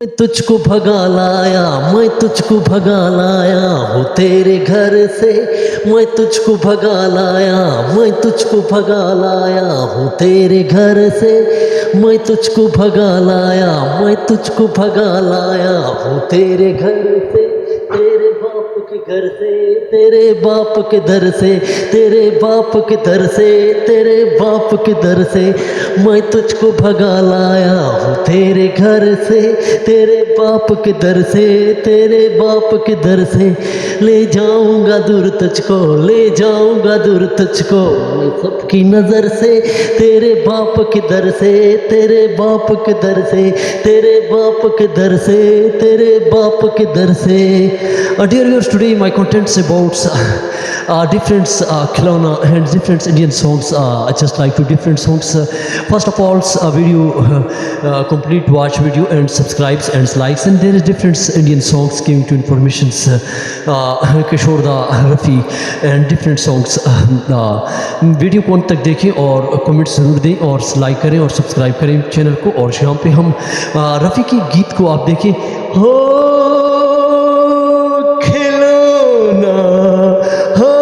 मैं तुझको भगा लाया, मैं तुझको भगा लाया हूँ तेरे घर से। मैं तुझको भगा लाया, मैं तुझको भगा लाया हूँ तेरे घर से। मैं तुझको भगा लाया, मैं तुझको भगा लाया हूँ तेरे घर से। तेरे बाप के घर से, तेरे बाप के दर से, तेरे बाप के दर से, तेरे बाप के दर से मैं तुझको भगा लाया हूँ तेरे घर से। तेरे बाप के दर से, तेरे बाप के दर से ले जाऊंगा दूर तुझको, ले जाऊंगा दूर तुझको मैं सबकी नजर से। तेरे बाप के दर से, तेरे बाप के दर से, तेरे बाप के दर से, तेरे बाप के दर से। Dear viewers, today my contents about different khilona and different Indian songs. I just like to different songs. First of all, video complete watch video and subscribes and likes. And there is different Indian songs giving to informations. Kishore Rafi and different songs. Video को अंत तक देखें और comments ज़रूर दें और like करें और सब्सक्राइब करें चैनल को। और यहाँ पे हम रफ़ी की गीत को आप देखें। हो खिलौना, हो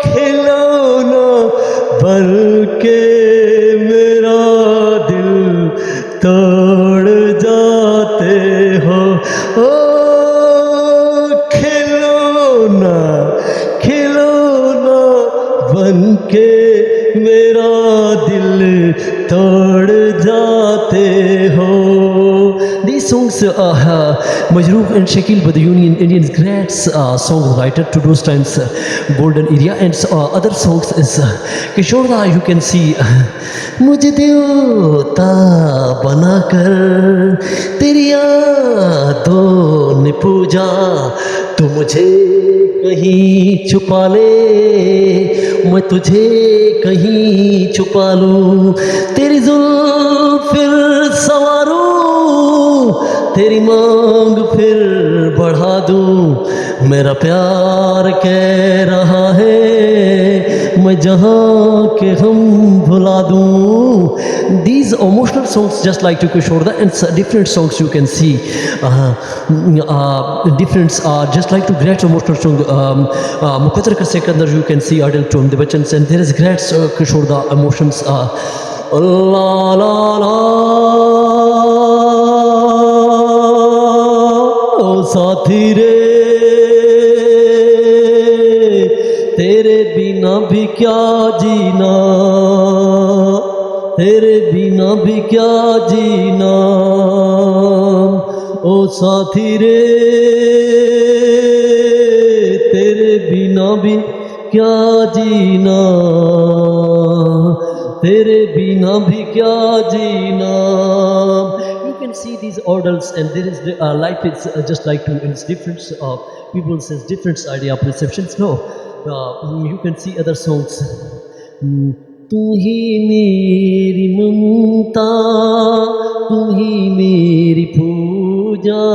खिलौना बनके मेरा दिल तोड़ जाते हो। ओ खिलौना, खिलौना बनके मेरा दिल तोड़ जाते हो। These songs Majrook and Shakil by the Union Indian great songwriter to those times golden area. And other songs is Kishore Da, you can see मुझे देवता बनाकर तेरी यादों ने पूजा, तू मुझे कहीं छुपा ले, मैं तुझे कहीं छुपा लूँ, तेरी जुल्फ फिर संवारूँ, तेरी मांग फिर बढ़ा दूँ। मेरा प्यार कह रहा है मैं जहाँ के हम भुला दूँ। These emotional songs just like to Kishore Da, and different songs you can see different just like to great emotional song muqaddar ka sikandar you can see adult tone the bachans. And there is great Kishore Da emotions la la la ओ साथी रे तेरे बिना भी क्या जीना, तेरे बिना भी क्या जीना, ओ साथी रे तेरे बिना भी क्या जीना, तेरे बिना भी क्या जीना। You can see these orders, and there is life is just like two. It's different people says different idea perceptions. No, you can see other songs. तू ही मेरी ममता, तू ही मेरी पूजा,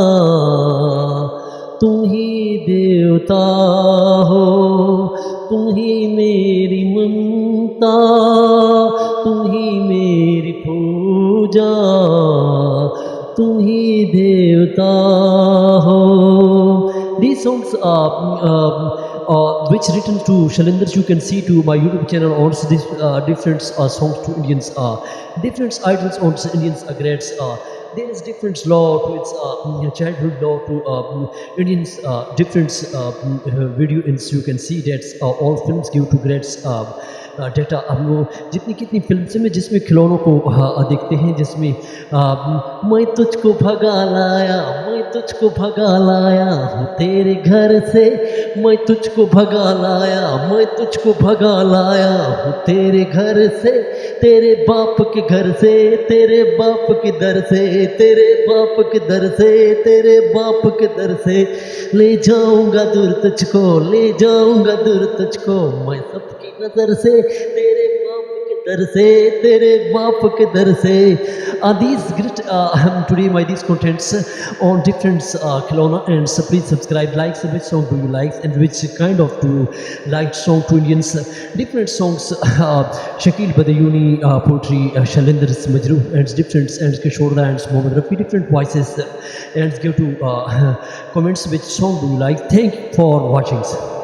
तू ही देवता हो, तू ही मेरी ममता, तू ही मेरी पूजा, तू ही देवता हो। These songs which written to Shailendra you can see to my YouTube channel. Also these different songs to Indians, different idols on Indians are great. There is different law to its childhood law to Indians different video ins you can see that all films give to great data. हम लोग जितनी कितनी film से में जिसमें खिलौनों को देखते हैं, जिसमें मैं तुझको भगा लाया, मैं तुझको भगा लाया हूँ तेरे घर से। मैं तुझको भगा लाया, मैं तुझको भगा लाया हूँ तेरे घर से। तेरे बाप के घर से, तेरे बाप के दर से, तेरे बाप के दर से, तेरे बाप के दर से ले जाऊंगा दूर तुझको, ले जाऊंगा दूर तुझको मैं सबकी नजर से। तेरे बाप के दर से, तेरे बाप के दर से। These great today my these contents on different khilona, and please subscribe, like, which song do you like and which kind of do you like song to Indians, different songs, Shakil Badayuni poetry, Shalindar's Majru and different, and Kishore and Mohammad Rafi different voices, and give to comments which song do you like. Thank you for watching.